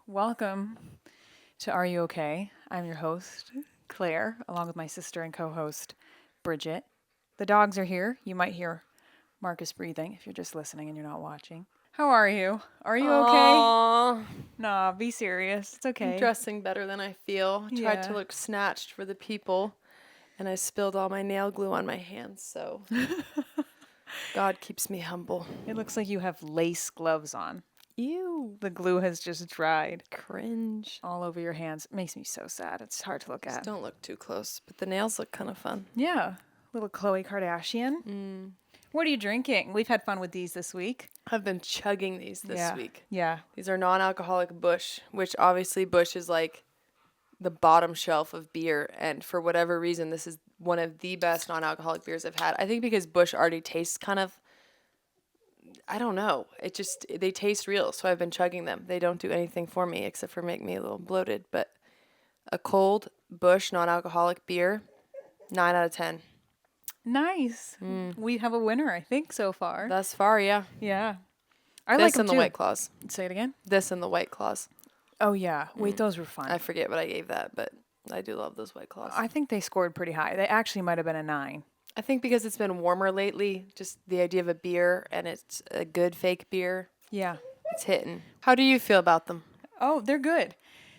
Welcome to Are You Okay? I'm your host, Claire, along with my sister and co-host, Bridget. The dogs are here. You might hear Marcus breathing if you're just listening and you're not watching. How are you? Are you okay? Aww, Nah, be serious. It's I'm okay. dressing better than I feel. I tried to look snatched for the people, and I spilled all my nail glue on my hands, so God keeps me humble. It looks like you have lace gloves on. Ew. The glue has just dried Cringe. all over your hands. It makes me so sad. It's hard to look Just at. don't look too close, but the nails look kind of fun. Yeah, little Khloe Kardashian. What are you drinking? We've had fun with these this week. I've been chugging these this week. Yeah. These are non-alcoholic Busch, which obviously Busch is like the bottom shelf of beer, and for whatever reason, this is one of the best non-alcoholic beers I've had. I think because Busch already tastes kind of, I don't know. They taste real, so I've been chugging them. They don't do anything for me except for make me a little bloated. But a cold Busch non-alcoholic beer, 9 out of 10. Nice. We have a winner, I think, so far. Thus far, yeah. Yeah. I This like them and the too. White Claws. Say it again. This and the White Claws. Oh, yeah. Wait, those were fun. I forget what I gave that, but I do love those White Claws. I think they scored pretty high. They actually might have been a 9. I think because it's been warmer lately, just the idea of a beer and it's a good fake beer, Yeah. it's hitting. How do you feel about them? Oh, they're good.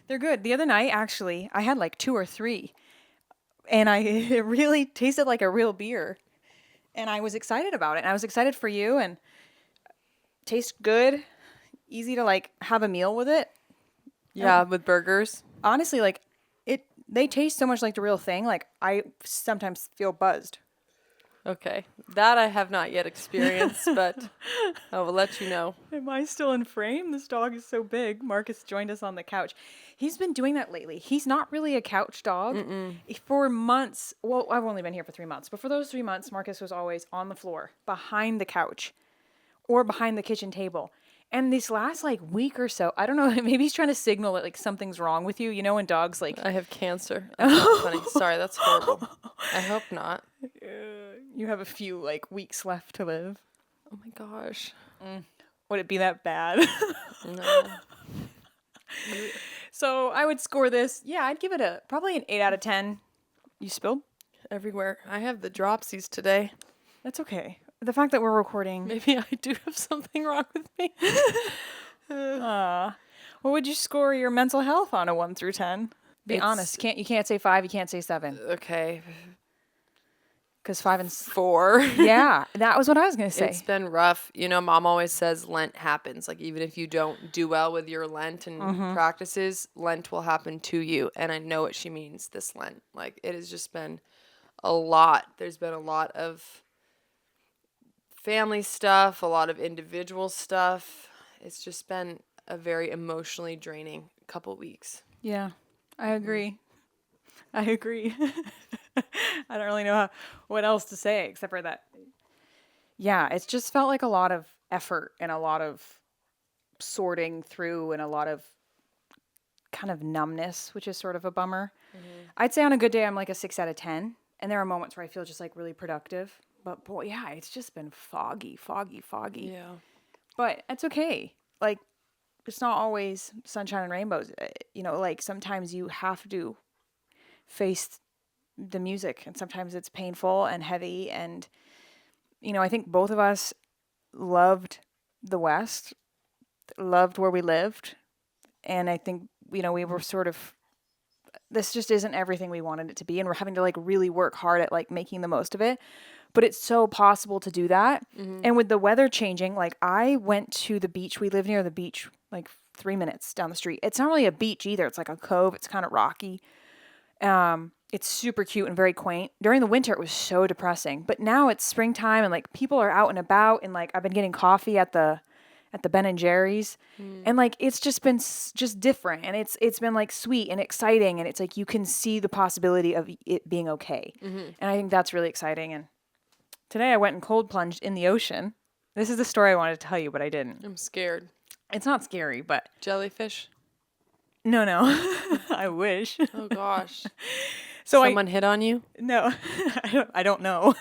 They're good. The other night, actually, I had like 2 or 3. And it really tasted like a real beer. And I was excited about it. And I was excited for you. And tastes good. Easy to like have a meal with it. Yeah, with burgers. Honestly, like they taste so much like the real thing. Like I sometimes feel buzzed. Okay. That I have not yet experienced, but I will let you know. Am I still in frame? This dog is so big. Marcus joined us on the couch. He's been doing that lately. He's not really a couch dog. For months, well, I've only been here for 3 months, but for those 3 months, Marcus was always on the floor, behind the couch, or behind the kitchen table. And this last like week or so, I don't know, maybe he's trying to signal that like something's wrong with you. You know, when dogs like I have cancer. That's not funny. Sorry, that's horrible. I hope not. you have a few like weeks left to live. Oh my gosh. Would it be that bad? No. So I would score this. Yeah, I'd give it probably an 8 out of 10. You spilled? Everywhere. I have the dropsies today. That's okay. The fact that we're recording. Maybe I do have something wrong with me. What would you score your mental health on a 1 through 10? Be honest. You can't say 5. You can't say 7. Okay. Because 5 and 4. yeah, that was what I was gonna say. It's been rough. You know, Mom always says Lent happens. Like, even if you don't do well with your Lent and practices, Lent will happen to you. And I know what she means this Lent. Like, it has just been a lot. There's been a lot of family stuff, a lot of individual stuff. It's just been a very emotionally draining couple weeks. Yeah, I agree. I agree. I don't really know what else to say except for that. Yeah, it's just felt like a lot of effort and a lot of sorting through and a lot of kind of numbness, which is sort of a bummer. I'd say on a good day, I'm like a 6 out of 10. And there are moments where I feel just like really productive. But boy, yeah, it's just been foggy. Yeah. But it's okay. Like, it's not always sunshine and rainbows. You know, like sometimes you have to face the music and sometimes it's painful and heavy. And, you know, I think both of us loved the West, loved where we lived. And I think, you know, we were sort of, this just isn't everything we wanted it to be. And we're having to like really work hard at like making the most of it. But it's so possible to do that. And with the weather changing, like I went to the beach. We live near the beach, like 3 minutes down the street. It's not really a beach either. It's like a cove. It's kind of rocky. It's super cute and very quaint. During the winter, it was so depressing. But now it's springtime and like people are out and about. And like I've been getting coffee at the Ben and Jerry's. And like it's just been just different. And it's been like sweet and exciting. And it's like you can see the possibility of it being okay. And I think that's really exciting. And today I went and cold plunged in the ocean. This is the story I wanted to tell you, but I didn't. I'm scared. It's not scary, but... Jellyfish? No. I wish. Oh, gosh. So Someone hit on you? No, I don't know.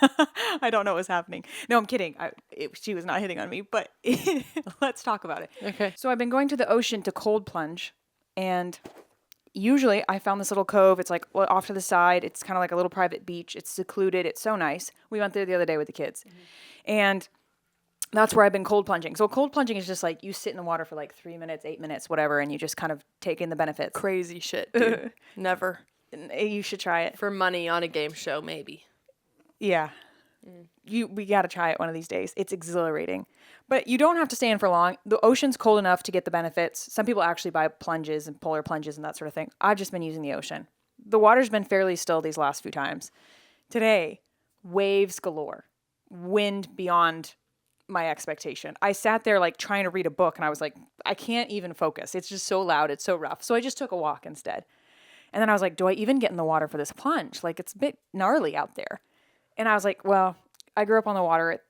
I don't know what's happening. No, I'm kidding. She was not hitting on me, but let's talk about it. Okay. So I've been going to the ocean to cold plunge And usually I found this little cove. It's like off to the side. It's kind of like a little private beach. It's secluded. It's so nice. We went there the other day with the kids. And that's where I've been cold plunging. So cold plunging is just like you sit in the water for like 3 minutes, 8 minutes, whatever, and you just kind of take in the benefits. Crazy shit, dude. Never. You should try it. For money on a game show, maybe. Yeah. We got to try it one of these days. It's exhilarating. But you don't have to stay in for long. The ocean's cold enough to get the benefits. Some people actually buy plunges and polar plunges and that sort of thing. I've just been using the ocean. The water's been fairly still these last few times. Today, waves galore. Wind beyond my expectation. I sat there like trying to read a book and I was like, I can't even focus. It's just so loud. It's so rough. So I just took a walk instead. And then I was like, do I even get in the water for this plunge? Like it's a bit gnarly out there. And I was like, well, I grew up on the water.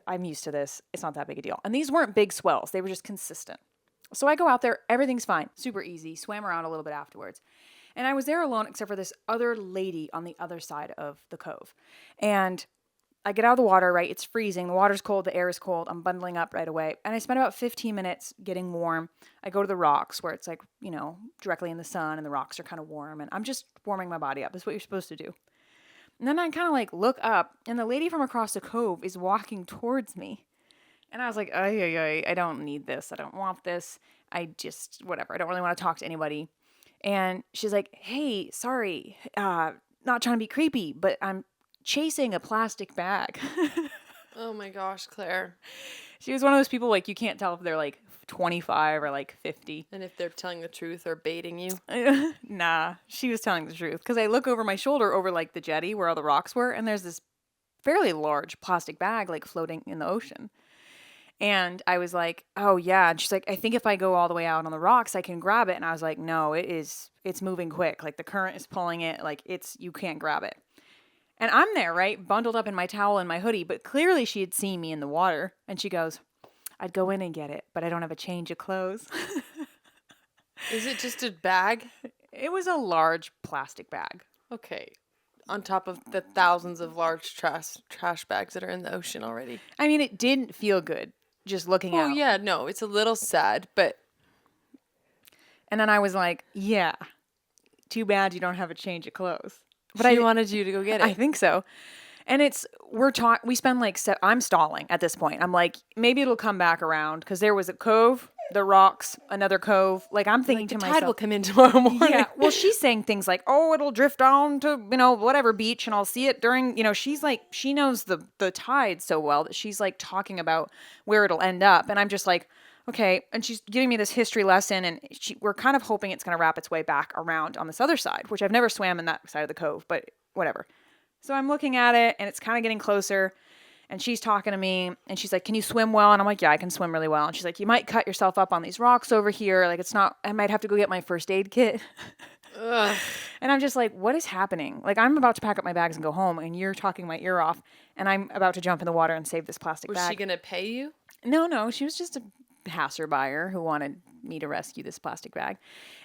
I'm used to this. It's not that big a deal. And these weren't big swells. They were just consistent. So I go out there. Everything's fine. Super easy. Swam around a little bit afterwards. And I was there alone except for this other lady on the other side of the cove. And I get out of the water, right? It's freezing. The water's cold. The air is cold. I'm bundling up right away. And I spent about 15 minutes getting warm. I go to the rocks where it's like, directly in the sun and the rocks are kind of warm. And I'm just warming my body up. That's what you're supposed to do. And then I kind of like look up and the lady from across the cove is walking towards me. And I was like, I don't need this. I don't want this. Whatever. I don't really want to talk to anybody. And she's like, hey, sorry, not trying to be creepy, but I'm chasing a plastic bag. Oh my gosh, Claire. She was one of those people like you can't tell if they're like 25 or like 50. And if they're telling the truth or baiting you. Nah, she was telling the truth. Because I look over my shoulder over like the jetty where all the rocks were, and there's this fairly large plastic bag like floating in the ocean. And I was like, oh yeah. And she's like, I think if I go all the way out on the rocks, I can grab it. And I was like, no, it's moving quick. Like the current is pulling it. Like you can't grab it. And I'm there, right? Bundled up in my towel and my hoodie. But clearly she had seen me in the water. And she goes, I'd go in and get it, but I don't have a change of clothes. Is it just a bag? It was a large plastic bag. Okay. On top of the thousands of large trash bags that are in the ocean already. I mean, it didn't feel good just looking out. Oh, yeah. No, it's a little sad, but. And then I was like, yeah, too bad you don't have a change of clothes. But I wanted you to go get it. I think so. And we spend like, I'm stalling at this point. I'm like, maybe it'll come back around because there was a cove, the rocks, another cove. Like I'm thinking to myself. The tide will come in tomorrow morning. Yeah. Well, she's saying things like, oh, it'll drift on to, whatever beach and I'll see it during, she's like, she knows the tide so well that she's like talking about where it'll end up. And I'm just like, okay. And she's giving me this history lesson and we're kind of hoping it's going to wrap its way back around on this other side, which I've never swam in that side of the cove, but whatever. So I'm looking at it and it's kind of getting closer and she's talking to me and she's like, can you swim well? And I'm like, yeah, I can swim really well. And she's like, you might cut yourself up on these rocks over here. Like I might have to go get my first aid kit. Ugh. And I'm just like, what is happening? Like I'm about to pack up my bags and go home and you're talking my ear off and I'm about to jump in the water and save this plastic bag. Was she going to pay you? No, she was just a passerby who wanted me to rescue this plastic bag.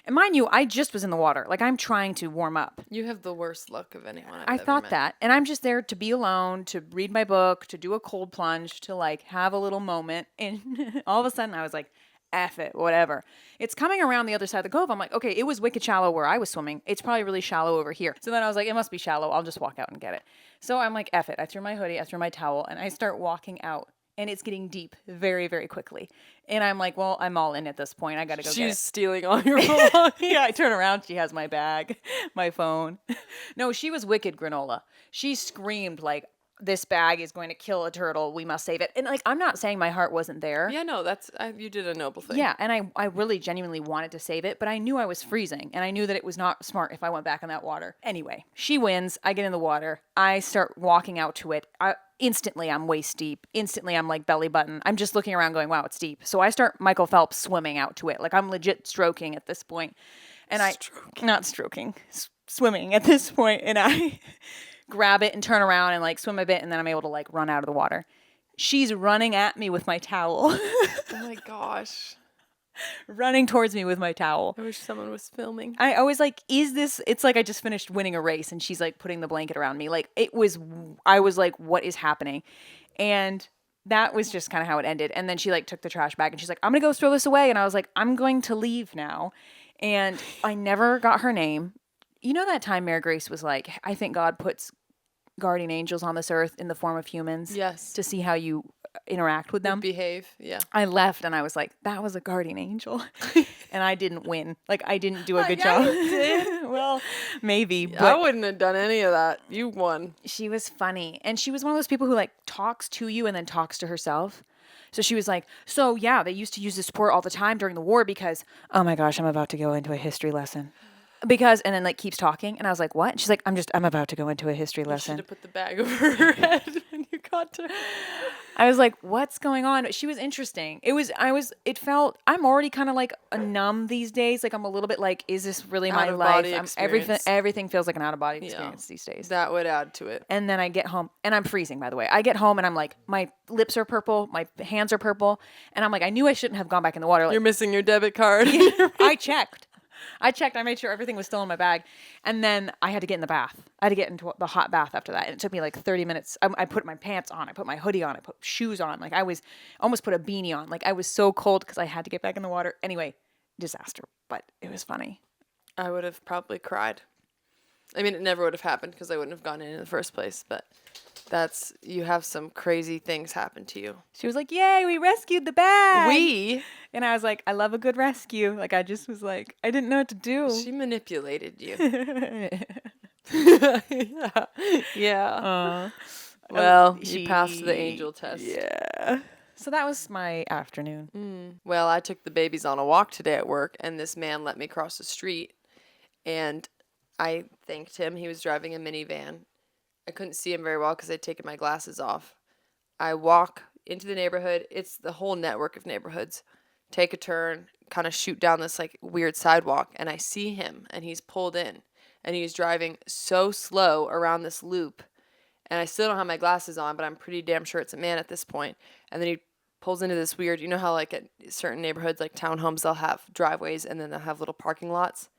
And mind you, I just was in the water. Like I'm trying to warm up. You have the worst luck of anyone I thought that. And I'm just there to be alone, to read my book, to do a cold plunge, to like have a little moment. And all of a sudden I was like, F it, whatever. It's coming around the other side of the cove. I'm like, okay, it was wicked shallow where I was swimming. It's probably really shallow over here. So then I was like, it must be shallow. I'll just walk out and get it. So I'm like, F it. I threw my hoodie, I threw my towel, and I start walking out. And it's getting deep very, very quickly. And I'm like, well, I'm all in at this point. I got to go get it. She's stealing all your belongings. Yeah, I turn around. She has my bag, my phone. No, she was wicked granola. She screamed like, this bag is going to kill a turtle. We must save it. And like, I'm not saying my heart wasn't there. Yeah, no, you did a noble thing. Yeah, and I really genuinely wanted to save it, but I knew I was freezing, and I knew that it was not smart if I went back in that water. Anyway, she wins. I get in the water. I start walking out to it. Instantly, I'm waist deep. Instantly, I'm like belly button. I'm just looking around going, wow, it's deep. So I start Michael Phelps swimming out to it. Like I'm legit stroking at this point. And not stroking, swimming at this point. And I grab it and turn around and like swim a bit. And then I'm able to like run out of the water. She's running at me with my towel. Oh my gosh. Running towards me with my towel. I wish someone was filming. I was like, it's like I just finished winning a race and she's like putting the blanket around me. Like I was like, what is happening? And that was just kind of how it ended. And then she like took the trash bag and she's like, I'm going to go throw this away. And I was like, I'm going to leave now. And I never got her name. You know that time Mary Grace was like, I think God puts guardian angels on this earth in the form of humans Yes. to see how you interact with them. Behave. Yeah. I left and I was like, that was a guardian angel. And I didn't win. Like, I didn't do a good Yeah, job. you did. Well, maybe, I but wouldn't have done any of that. You won. she was funny. And she was one of those people who like talks to you and then talks to herself. So she was like, so yeah, they used to use this sport all the time during the war because, oh my gosh, I'm about to go into a history lesson. Because, and then like keeps talking. And I was like, what? And she's like, I'm about to go into a history Should lesson. have put the bag over her head when you got to her. I was like, what's going on? She was interesting. It felt, I'm already kind of like a numb these days. Like I'm a little bit like, is this really my life? Out-of-body everything feels like an out of body experience these days. That would add to it. And then I get home and I'm freezing, by the way. I get home and I'm like, my lips are purple, my hands are purple. And I'm like, I knew I shouldn't have gone back in the water. Like, You're missing your debit card. I checked. I made sure everything was still in my bag. And then I had to get in the bath. I had to get into the hot bath after that. And it took me like 30 minutes. I put my pants on. I put my hoodie on. I put shoes on. Like I was almost put a beanie on. Like I was so cold because I had to get back in the water. Anyway, disaster. But it was funny. I would have probably cried. I mean, it never would have happened because I wouldn't have gone in the first place. But you have some crazy things happen to you. She was like, yay, we rescued the bag. We? And I was like, I love a good rescue. Like I just was like, I didn't know what to do. She manipulated you. Yeah. Yeah. Well, you passed the angel test. Yeah. So that was my afternoon. Well, I took the babies on a walk today at work, and this man let me cross the street, and I thanked him. He was driving a minivan. I couldn't see him very well because I'd taken my glasses off. I walk into the neighborhood. It's the whole network of neighborhoods. Take a turn, kind of shoot down this like weird sidewalk, and I see him, and he's pulled in, and he's driving so slow around this loop, and I still don't have my glasses on, but I'm pretty damn sure it's a man at this point. And then he pulls into this weird, you know how like at certain neighborhoods like townhomes, they'll have driveways and then they'll have little parking lots.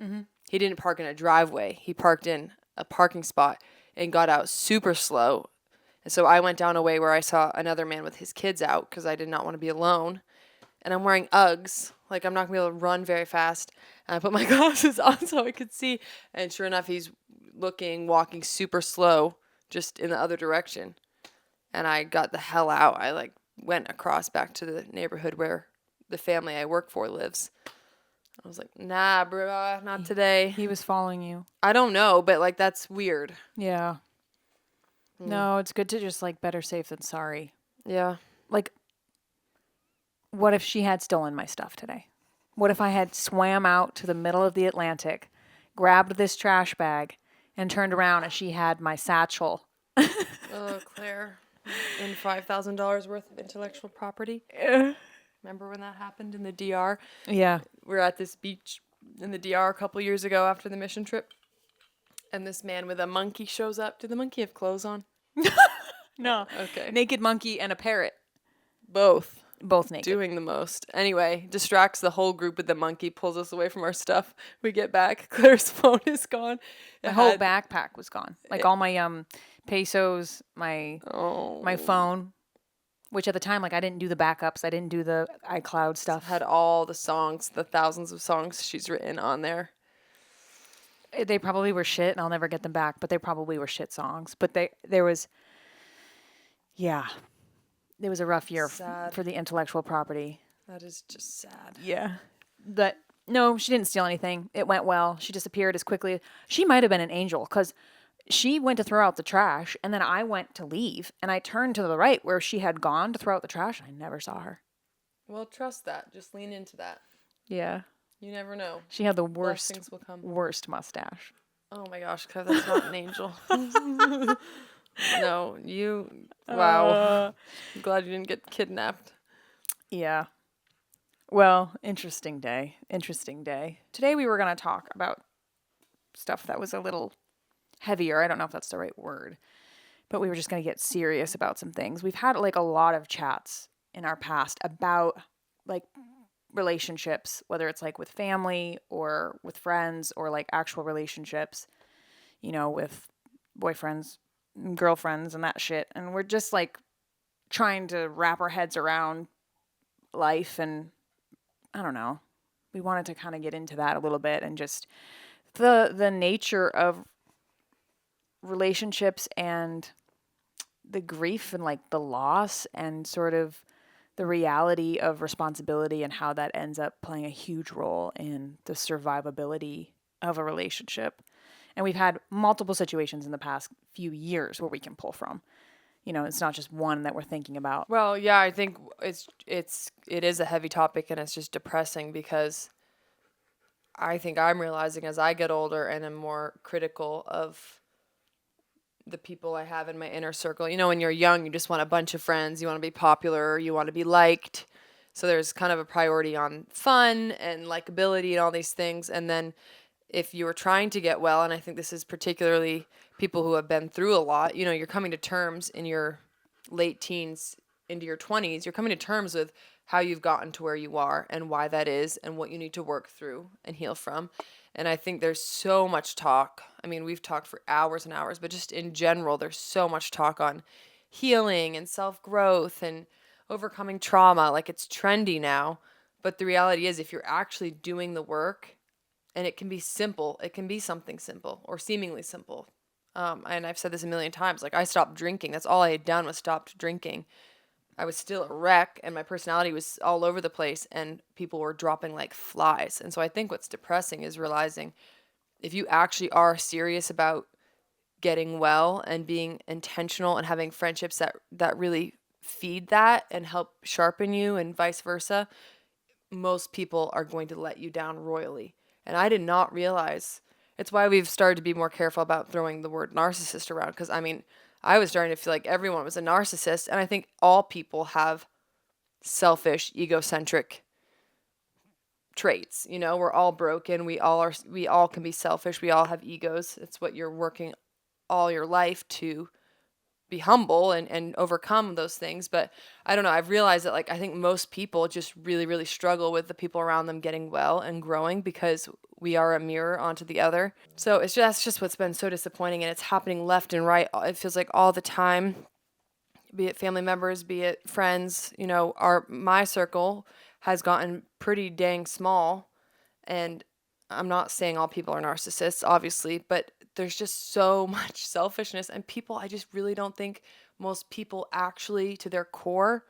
Mm-hmm. He didn't park in a driveway. He parked in a parking spot and got out super slow. And so I went down a way where I saw another man with his kids out because I did not want to be alone. And I'm wearing Uggs. Like, I'm not going to be able to run very fast. And I put my glasses on so I could see. And sure enough, he's walking super slow, just in the other direction. And I got the hell out. I, like, went across back to the neighborhood where the family I work for lives. I was like, nah, bro, not today. He was following you. I don't know, but, like, that's weird. Yeah. No, it's good to just, like, better safe than sorry. Yeah. Like, what if she had stolen my stuff today? What if I had swam out to the middle of the Atlantic, grabbed this trash bag, and turned around and she had my satchel? Oh, Claire. And $5,000 worth of intellectual property. Remember when that happened in the DR? Yeah. We were at this beach in the DR a couple years ago after the mission trip. And this man with a monkey shows up. Did the monkey have clothes on? No. Okay. Naked monkey and a parrot. Both naked. doing the most. Anyway, distracts the whole group with the monkey, pulls us away from our stuff. We get back. Claire's phone is gone. My whole backpack was gone. Like all my pesos, my phone, which at the time, like I didn't do the backups. I didn't do the iCloud stuff. Had all the songs, the thousands of songs she's written on there. They probably were shit, and I'll never get them back. But they probably were shit songs. But there was a rough year for the intellectual property. That is just sad. Yeah. But no, she didn't steal anything. It went well. She disappeared as quickly. She might have been an angel because she went to throw out the trash, and then I went to leave, and I turned to the right where she had gone to throw out the trash, and I never saw her. Well, trust that. Just lean into that. Yeah. You never know. She had the Blessings will come. worst mustache. Oh my gosh, Kev, that's not an angel. No, wow. I'm glad you didn't get kidnapped. Yeah. Well, interesting day. Today we were going to talk about stuff that was a little heavier. I don't know if that's the right word. But we were just going to get serious about some things. We've had like a lot of chats in our past about like relationships, whether it's like with family or with friends or like actual relationships, you know, with boyfriends, and girlfriends and that shit. And we're just like trying to wrap our heads around life and I don't know, we wanted to kind of get into that a little bit, and just the nature of relationships and the grief and like the loss and sort of the reality of responsibility and how that ends up playing a huge role in the survivability of a relationship. And we've had multiple situations in the past few years where we can pull from. You know, it's not just one that we're thinking about. Well, yeah, I think it is a heavy topic, and it's just depressing because I think I'm realizing as I get older and am more critical of the people I have in my inner circle. You know, when you're young, you just want a bunch of friends, you want to be popular, you want to be liked. So there's kind of a priority on fun and likability and all these things. And then if you were trying to get well, and I think this is particularly people who have been through a lot, you know, you're coming to terms in your late teens into your 20s, you're coming to terms with how you've gotten to where you are and why that is and what you need to work through and heal from. And I think there's so much talk. I mean, we've talked for hours and hours, but just in general, there's so much talk on healing and self growth and overcoming trauma. Like it's trendy now. But the reality is, if you're actually doing the work, and it can be simple, it can be something simple or seemingly simple. And I've said this a million times. Like I stopped drinking. That's all I had done was stopped drinking. I was still a wreck and my personality was all over the place and people were dropping like flies. And so I think what's depressing is realizing if you actually are serious about getting well and being intentional and having friendships that really feed that and help sharpen you and vice versa, most people are going to let you down royally. And I did not realize. It's why we've started to be more careful about throwing the word narcissist around. Because, I mean, I was starting to feel like everyone was a narcissist. And I think all people have selfish, egocentric traits. You know, we're all broken. We all can be selfish. We all have egos. It's what you're working all your life to be humble and overcome those things. But I don't know. I've realized that, like, I think most people just really, really struggle with the people around them getting well and growing because we are a mirror onto the other. So that's just what's been so disappointing. And it's happening left and right. It feels like all the time, be it family members, be it friends, you know, my circle has gotten pretty dang small. And I'm not saying all people are narcissists, obviously, but there's just so much selfishness. And people, I just really don't think most people actually, to their core,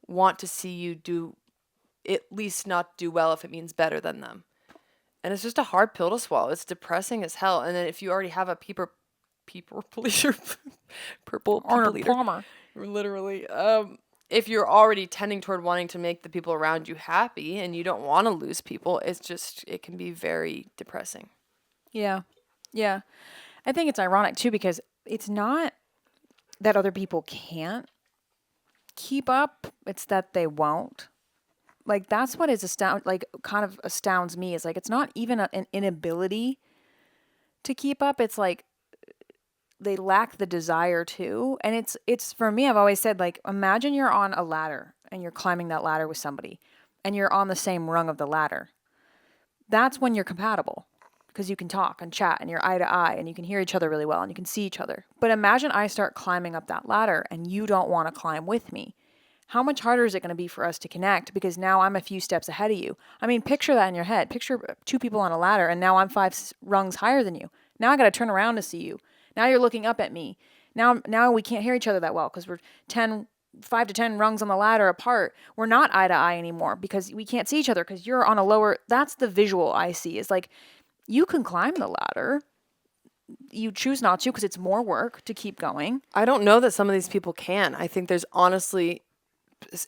want to see you do, at least not do well if it means better than them. And it's just a hard pill to swallow. It's depressing as hell. And then if you already have a people pleaser, purple people Arnold eater, Palmer. literally, if you're already tending toward wanting to make the people around you happy and you don't want to lose people, it can be very depressing. Yeah. Yeah. I think it's ironic too because it's not that other people can't keep up, it's that they won't. Like that's what is kind of astounds me is like it's not even an inability to keep up. It's like they lack the desire to. And it's for me, I've always said, like, imagine you're on a ladder and you're climbing that ladder with somebody and you're on the same rung of the ladder. That's when you're compatible because you can talk and chat and you're eye to eye and you can hear each other really well and you can see each other. But imagine I start climbing up that ladder and you don't want to climb with me. How much harder is it going to be for us to connect because now I'm a few steps ahead of you? I mean, picture that in your head. Picture two people on a ladder and now I'm five rungs higher than you. Now I got to turn around to see you. Now you're looking up at me. Now we can't hear each other that well because we're 5 to 10 rungs on the ladder apart. We're not eye to eye anymore because we can't see each other because you're on a lower. That's the visual I see. It's like you can climb the ladder. You choose not to because it's more work to keep going. I don't know that some of these people can. I think there's honestly,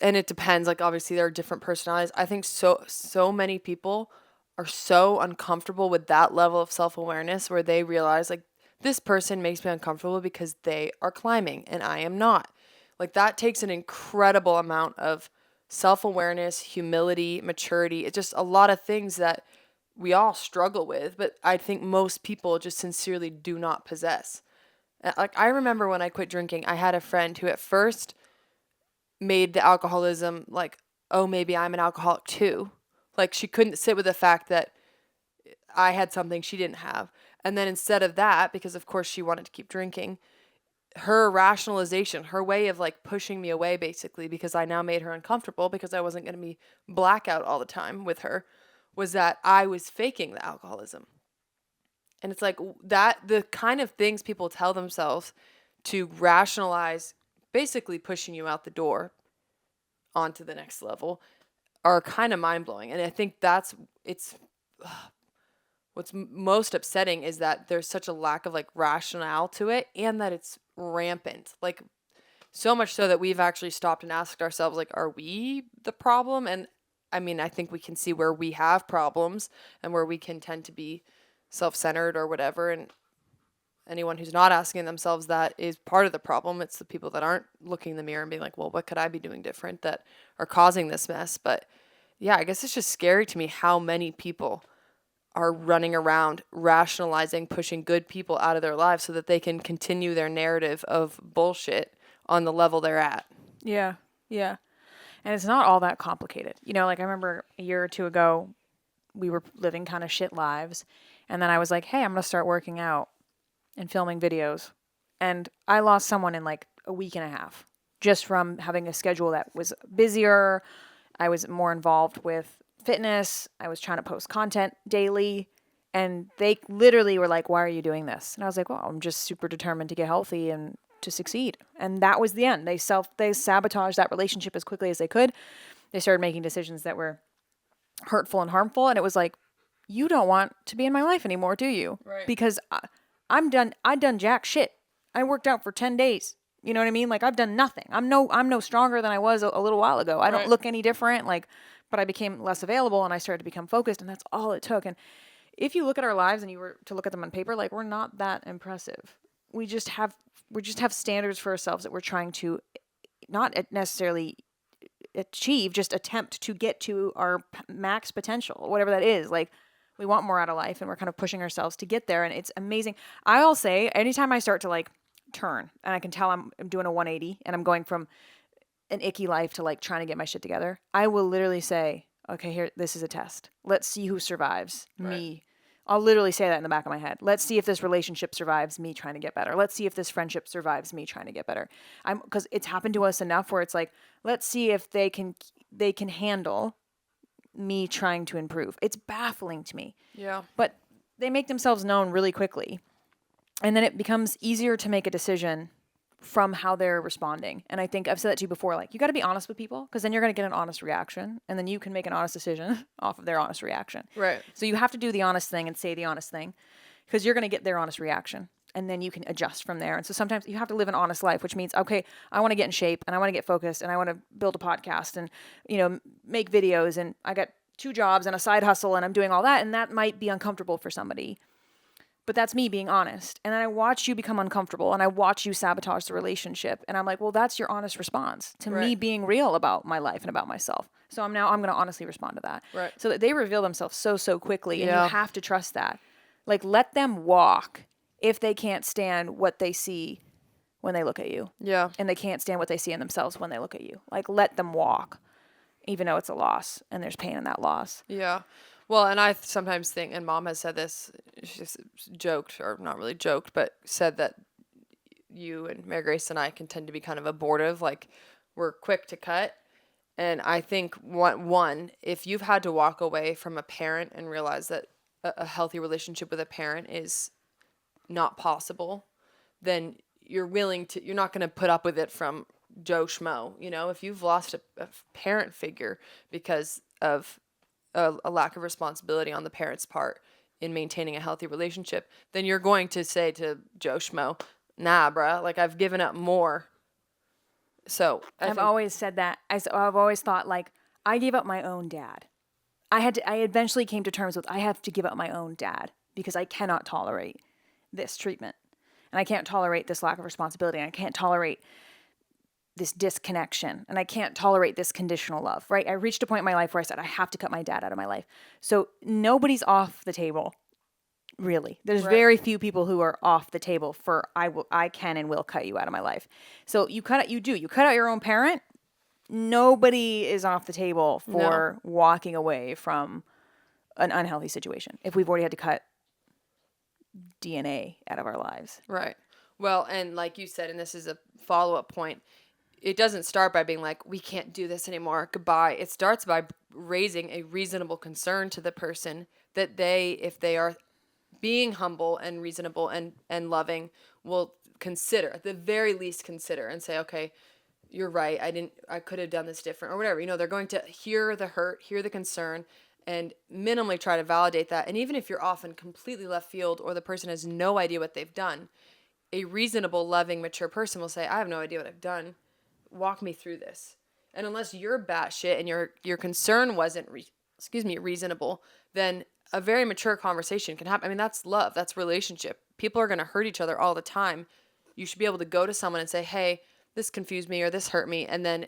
and it depends, like obviously there are different personalities. I think so many people are so uncomfortable with that level of self-awareness where they realize like this person makes me uncomfortable because they are climbing and I am not. Like that takes an incredible amount of self-awareness, humility, maturity. It's just a lot of things that we all struggle with, but I think most people just sincerely do not possess. Like I remember when I quit drinking, I had a friend who at first made the alcoholism like, oh, maybe I'm an alcoholic too. Like she couldn't sit with the fact that I had something she didn't have. And then instead of that, because of course she wanted to keep drinking, her rationalization, her way of like pushing me away basically because I now made her uncomfortable because I wasn't going to be blackout all the time with her, was that I was faking the alcoholism. And it's like that, the kind of things people tell themselves to rationalize basically pushing you out the door onto the next level are kind of mind blowing. And I think it's what's most upsetting is that there's such a lack of like rationale to it, and that it's rampant. Like, so much so that we've actually stopped and asked ourselves, like, are we the problem? And I mean, I think we can see where we have problems and where we can tend to be self-centered or whatever. And anyone who's not asking themselves that is part of the problem. It's the people that aren't looking in the mirror and being like, well, what could I be doing different that are causing this mess? But yeah, I guess it's just scary to me how many people are running around rationalizing, pushing good people out of their lives so that they can continue their narrative of bullshit on the level they're at. Yeah. Yeah. And it's not all that complicated. You know, like I remember a year or two ago, we were living kind of shit lives. And then I was like, hey, I'm going to start working out and filming videos. And I lost someone in like a week and a half just from having a schedule that was busier. I was more involved with fitness. I was trying to post content daily. And they literally were like, why are you doing this? And I was like, well, I'm just super determined to get healthy and to succeed. And that was the end. They sabotaged that relationship as quickly as they could. They started making decisions that were hurtful and harmful. And it was like, you don't want to be in my life anymore, do you? Right. Because I'm done. I've done jack shit. I worked out for 10 days. You know what I mean? Like I've done nothing. I'm no stronger than I was a little while ago. I don't look any different. Like, but I became less available and I started to become focused, and that's all it took. And if you look at our lives and you were to look at them on paper, like we're not that impressive. We just have standards for ourselves that we're trying to not necessarily achieve, just attempt to get to our max potential, whatever that is. Like we want more out of life and we're kind of pushing ourselves to get there. And it's amazing. I'll say anytime I start to like turn and I can tell I'm doing a 180 and I'm going from an icky life to like trying to get my shit together, I will literally say, okay, here, this is a test. Let's see who survives. Right. Me. I'll literally say that in the back of my head. Let's see if this relationship survives me trying to get better. Let's see if this friendship survives me trying to get better. Because it's happened to us enough where it's like, let's see if they can handle me trying to improve. It's baffling to me. Yeah. But they make themselves known really quickly. And then it becomes easier to make a decision from how they're responding. And I think I've said that to you before, like you got to be honest with people because then you're going to get an honest reaction and then you can make an honest decision off of their honest reaction. Right. So you have to do the honest thing and say the honest thing because you're going to get their honest reaction and then you can adjust from there. And so sometimes you have to live an honest life, which means, okay, I want to get in shape and I want to get focused and I want to build a podcast and, you know, make videos and I got 2 jobs and a side hustle and I'm doing all that. And that might be uncomfortable for somebody. But that's me being honest. And then I watch you become uncomfortable and I watch you sabotage the relationship. And I'm like, well, that's your honest response to me being real about my life and about myself. So I'm going to honestly respond to that. Right. So that they reveal themselves so quickly. And Yeah. you have to trust that. Like, let them walk if they can't stand what they see when they look at you. Yeah. And they can't stand what they see in themselves when they look at you. Like, let them walk, even though it's a loss and there's pain in that loss. Yeah. Well, and I sometimes think, and Mom has said this, she's joked, or not really joked, but said that you and Mary Grace and I can tend to be kind of abortive, like we're quick to cut. And I think, one, if you've had to walk away from a parent and realize that a healthy relationship with a parent is not possible, then you're not going to put up with it from Joe Schmo. You know, if you've lost a parent figure because of a lack of responsibility on the parent's part in maintaining a healthy relationship, then you're going to say to Joe Schmo, nah, bruh, like I've given up more. So I've always said that. I've always thought like I gave up my own dad. I eventually came to terms with I have to give up my own dad because I cannot tolerate this treatment. And I can't tolerate this lack of responsibility. And I can't tolerate this disconnection and I can't tolerate this conditional love, right? I reached a point in my life where I said, I have to cut my dad out of my life. So nobody's off the table, really. There's very few people who are off the table for, I can and will cut you out of my life. So you cut out your own parent. Nobody is off the table for walking away from an unhealthy situation. If we've already had to cut DNA out of our lives. Right. Well, and like you said, and this is a follow-up point, it doesn't start by being like, we can't do this anymore, goodbye. It starts by raising a reasonable concern to the person that they, if they are being humble and reasonable and loving, will consider, at the very least consider, and say, okay, you're right, I could have done this different or whatever. You know, they're going to hear the hurt, hear the concern, and minimally try to validate that. And even if you're off in completely left field or the person has no idea what they've done, a reasonable, loving, mature person will say, I have no idea what I've done. Walk me through this. And unless you're batshit and your concern wasn't reasonable, then a very mature conversation can happen. I mean, that's love. That's relationship. People are going to hurt each other all the time. You should be able to go to someone and say, hey, this confused me or this hurt me. And then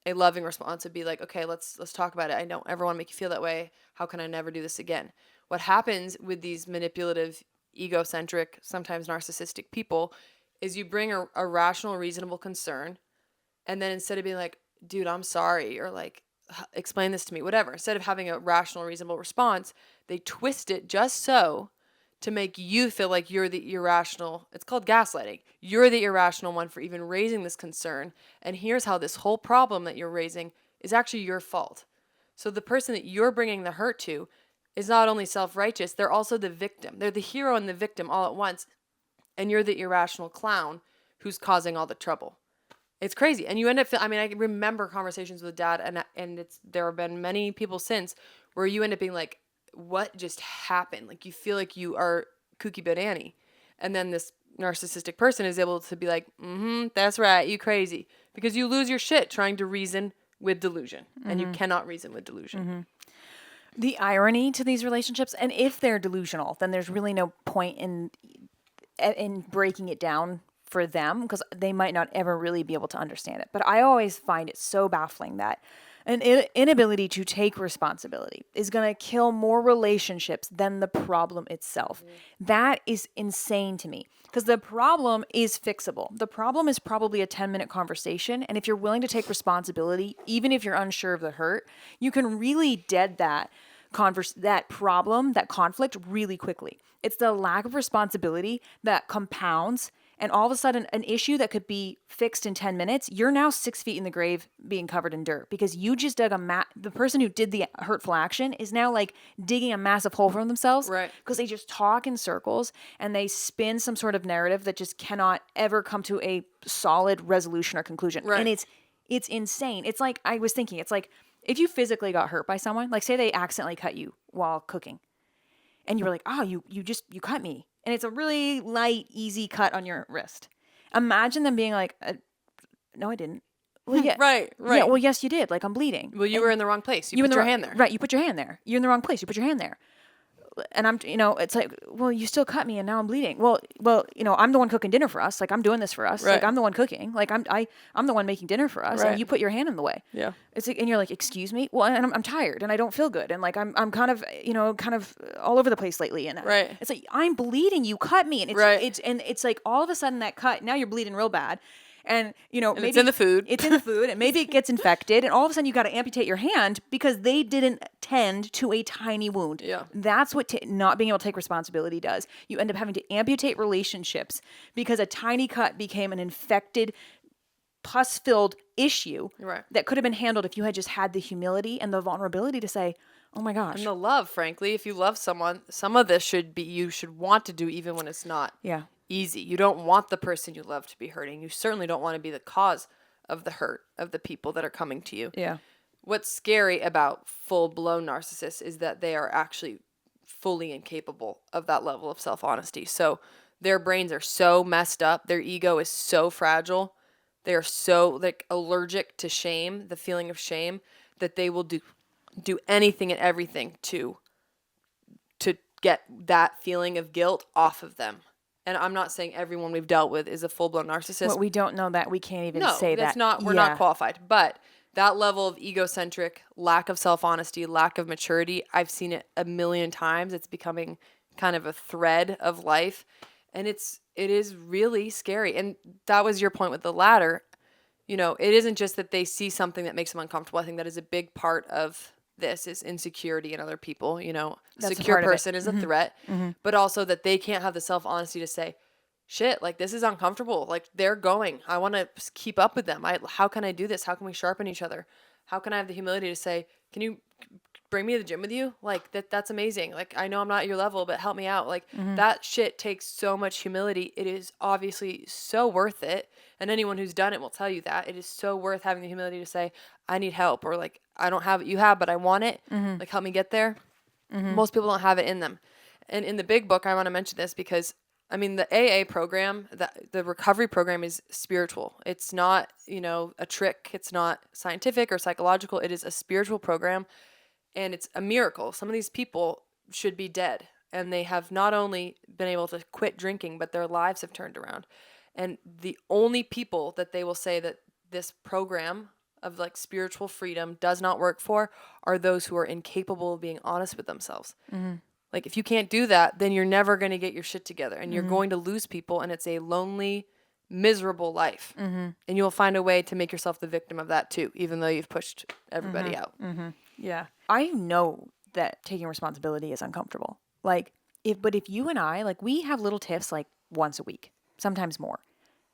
a loving response would be like, okay, let's talk about it. I don't ever want to make you feel that way. How can I never do this again? What happens with these manipulative, egocentric, sometimes narcissistic people is you bring a rational, reasonable concern. And then instead of being like, dude, I'm sorry, or like, explain this to me, whatever, instead of having a rational, reasonable response, they twist it just so to make you feel like you're the irrational. It's called gaslighting. You're the irrational one for even raising this concern. And here's how this whole problem that you're raising is actually your fault. So the person that you're bringing the hurt to is not only self-righteous, they're also the victim. They're the hero and the victim all at once. And you're the irrational clown who's causing all the trouble. It's crazy. And you end up, I mean, I remember conversations with Dad, and there have been many people since where you end up being like, what just happened? Like, you feel like you are kooky but Annie. And then this narcissistic person is able to be like, that's right, you crazy. Because you lose your shit trying to reason with delusion. And you cannot reason with delusion. The irony to these relationships, and if they're delusional, then there's really no point in breaking it down for them, because they might not ever really be able to understand it. But I always find it so baffling that an inability to take responsibility is going to kill more relationships than the problem itself. That is insane to me, because the problem is fixable. The problem is probably a 10-minute conversation. And if you're willing to take responsibility, even if you're unsure of the hurt, you can really dead that problem, that conflict really quickly. It's the lack of responsibility that compounds. And all of a sudden, an issue that could be fixed in 10 minutes, you're now 6 feet in the grave being covered in dirt because you just dug the person who did the hurtful action is now like digging a massive hole for themselves. Right. Because they just talk in circles and they spin some sort of narrative that just cannot ever come to a solid resolution or conclusion. Right. And it's insane. It's like, I was thinking, it's like if you physically got hurt by someone, like say they accidentally cut you while cooking and you were like, oh, you cut me. And it's a really light, easy cut on your wrist. Imagine them being like, no, I didn't. Well, yeah. Right. Yeah, well, yes, you did. Like, I'm bleeding. Well, you were in the wrong place. You put your hand there. Right, you put your hand there. You're in the wrong place. You put your hand there. And I'm, it's like, well, you still cut me and now I'm bleeding. Well, I'm the one cooking dinner for us. Like, I'm doing this for us. Right. Like, I'm the one cooking. Like, I'm the one making dinner for us. Right. And you put your hand in the way. Yeah. It's like, and you're like, excuse me. Well, and I'm tired and I don't feel good. And like, I'm kind of, kind of all over the place lately. And right. It's like, I'm bleeding. You cut me. And it's like all of a sudden that cut, now you're bleeding real bad. And, maybe it's in the food. It's in the food, and maybe it gets infected, and all of a sudden you got to amputate your hand because they didn't tend to a tiny wound. Yeah. That's what not being able to take responsibility does. You end up having to amputate relationships because a tiny cut became an infected, pus-filled issue that could have been handled if you had just had the humility and the vulnerability to say, oh my gosh. And the love, frankly. If you love someone, some of this you should want to do even when it's not. Yeah. Easy. You don't want the person you love to be hurting. You certainly don't want to be the cause of the hurt of the people that are coming to you. Yeah. What's scary about full-blown narcissists is that they are actually fully incapable of that level of self-honesty. So their brains are so messed up. Their ego is so fragile. They are so allergic to shame, the feeling of shame, that they will do anything and everything to get that feeling of guilt off of them. And I'm not saying everyone we've dealt with is a full-blown narcissist. Well, we don't know that. We can't even say that. We're not qualified. But that level of egocentric, lack of self-honesty, lack of maturity, I've seen it a million times. It's becoming kind of a thread of life. And it is really scary. And that was your point with the ladder. It isn't just that they see something that makes them uncomfortable. I think that is a big part of this is insecurity in other people. A secure person is a threat, but also that they can't have the self-honesty to say, shit, like this is uncomfortable. Like they're going. I want to keep up with them. How can I do this? How can we sharpen each other? How can I have the humility to say, can you bring me to the gym with you? Like that's amazing. Like I know I'm not at your level, but help me out. Like that shit takes so much humility. It is obviously so worth it. And anyone who's done it will tell you that it is so worth having the humility to say, I need help, or like, I don't have what you have, but I want it. Like help me get there. Most people don't have it in them. And in the big book, I want to mention this because I mean, the AA program, the recovery program is spiritual. It's not, a trick. It's not scientific or psychological. It is a spiritual program, and it's a miracle. Some of these people should be dead, and they have not only been able to quit drinking, but their lives have turned around. And the only people that they will say that this program of like spiritual freedom does not work for are those who are incapable of being honest with themselves. Like if you can't do that, then you're never going to get your shit together, and you're going to lose people, and it's a lonely, miserable life. And you'll find a way to make yourself the victim of that too, even though you've pushed everybody out. Yeah. I know that taking responsibility is uncomfortable. Like if you and I, like we have little tiffs like once a week, sometimes more.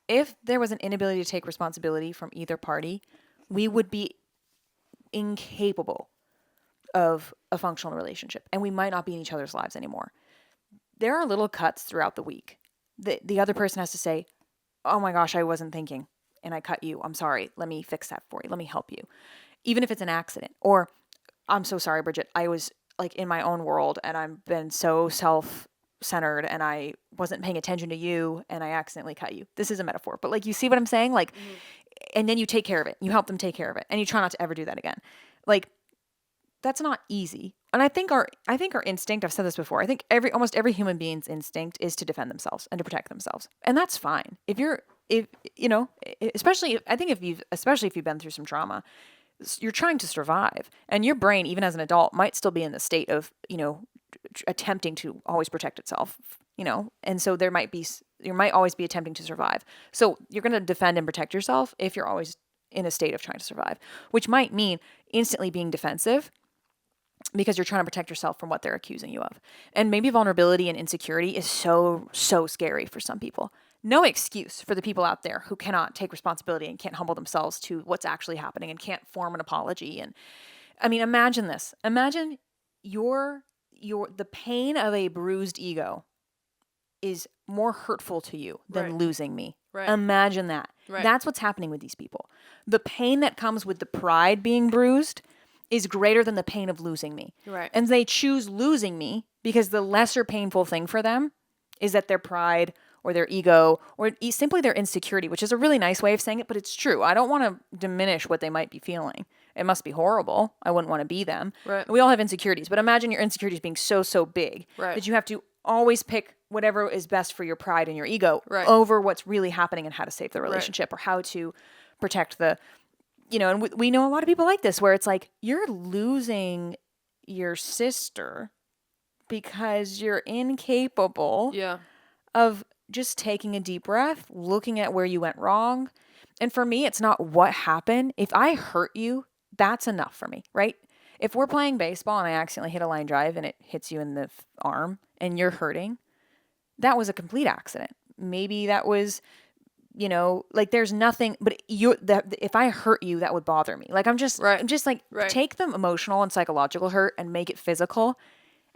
If there was an inability to take responsibility from either party, we would be incapable of a functional relationship, and we might not be in each other's lives anymore. There are little cuts throughout the week. The other person has to say, oh my gosh, I wasn't thinking and I cut you. I'm sorry. Let me fix that for you. Let me help you. Even if it's an accident. Or, I'm so sorry, Bridget. I was like in my own world and I've been so self-centered and I wasn't paying attention to you and I accidentally cut you. This is a metaphor, but like, you see what I'm saying? Like, and then you take care of it. You help them take care of it, and you try not to ever do that again. Like, that's not easy. And I think our instinct, I've said this before, I think almost every human being's instinct is to defend themselves and to protect themselves. And that's fine. Especially if you've been through some trauma, you're trying to survive. And your brain, even as an adult, might still be in the state of, attempting to always protect itself, and so you might always be attempting to survive. So you're going to defend and protect yourself if you're always in a state of trying to survive, which might mean instantly being defensive because you're trying to protect yourself from what they're accusing you of. And maybe vulnerability and insecurity is so, so scary for some people. No excuse for the people out there who cannot take responsibility and can't humble themselves to what's actually happening and can't form an apology. And I mean, imagine this. Imagine the pain of a bruised ego is more hurtful to you than losing me. Right. Imagine that. Right. That's what's happening with these people. The pain that comes with the pride being bruised is greater than the pain of losing me. Right. And they choose losing me because the lesser painful thing for them is that their pride or their ego or simply their insecurity, which is a really nice way of saying it, but it's true. I don't want to diminish what they might be feeling. It must be horrible. I wouldn't want to be them. Right. We all have insecurities, but imagine your insecurities being so, so big that you have to always pick whatever is best for your pride and your ego over what's really happening and how to save the relationship or how to protect and we know a lot of people like this where it's like, you're losing your sister because you're incapable of just taking a deep breath, looking at where you went wrong. And for me, it's not what happened. If I hurt you, that's enough for me, right? If we're playing baseball and I accidentally hit a line drive and it hits you in the arm and you're hurting, that was a complete accident. Maybe that was, there's nothing, but if I hurt you, that would bother me. Like, I'm just take the emotional and psychological hurt and make it physical.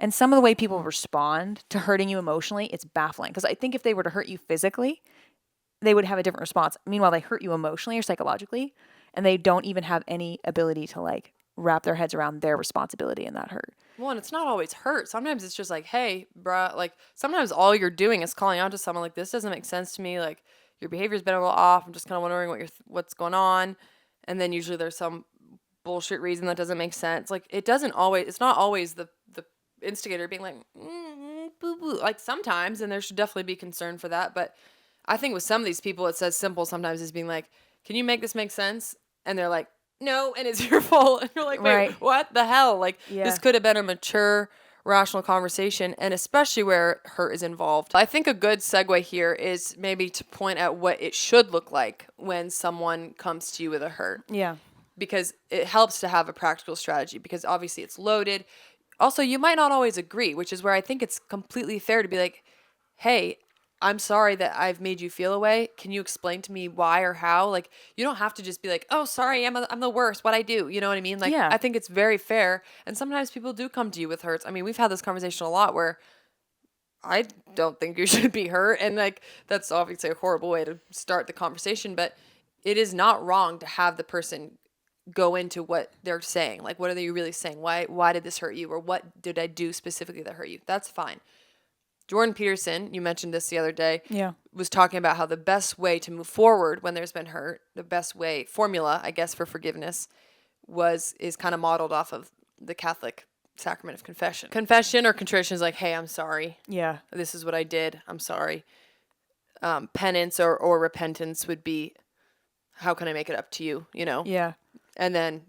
And some of the way people respond to hurting you emotionally, it's baffling. Because I think if they were to hurt you physically, they would have a different response. Meanwhile, they hurt you emotionally or psychologically, and they don't even have any ability to like wrap their heads around their responsibility in that hurt. Well, and it's not always hurt. Sometimes it's just like, hey, bruh, like sometimes all you're doing is calling out to someone like, this doesn't make sense to me. Like your behavior's been a little off. I'm just kind of wondering what's going on. And then usually there's some bullshit reason that doesn't make sense. Like it's not always the instigator being like, boo boo. Like sometimes, and there should definitely be concern for that. But I think with some of these people, it's as simple sometimes as being like, can you make this make sense? And they're like, no, and it's your fault. And you're like, wait, what the hell? Like, this could have been a mature, rational conversation, and especially where hurt is involved. I think a good segue here is maybe to point at what it should look like when someone comes to you with a hurt. Yeah. Because it helps to have a practical strategy, because obviously it's loaded. Also, you might not always agree, which is where I think it's completely fair to be like, hey, I'm sorry that I've made you feel a way. Can you explain to me why or how? Like, you don't have to just be like, oh, sorry, I'm the worst. What'd I do? You know what I mean? Like, Yeah. I think it's very fair. And sometimes people do come to you with hurts. I mean, we've had this conversation a lot where I don't think you should be hurt. And like, that's obviously a horrible way to start the conversation, but it is not wrong to have the person go into what they're saying. Like, what are they really saying? Why did this hurt you? Or what did I do specifically that hurt you? That's fine. Jordan Peterson, you mentioned this the other day, Yeah. was talking about how the best way to move forward when there's been hurt, the best way, formula, I guess, for forgiveness is kind of modeled off of the Catholic sacrament of confession. Confession or contrition is like, hey, I'm sorry. Yeah. This is what I did. I'm sorry. Penance or repentance would be, how can I make it up to you, you know? Yeah. And then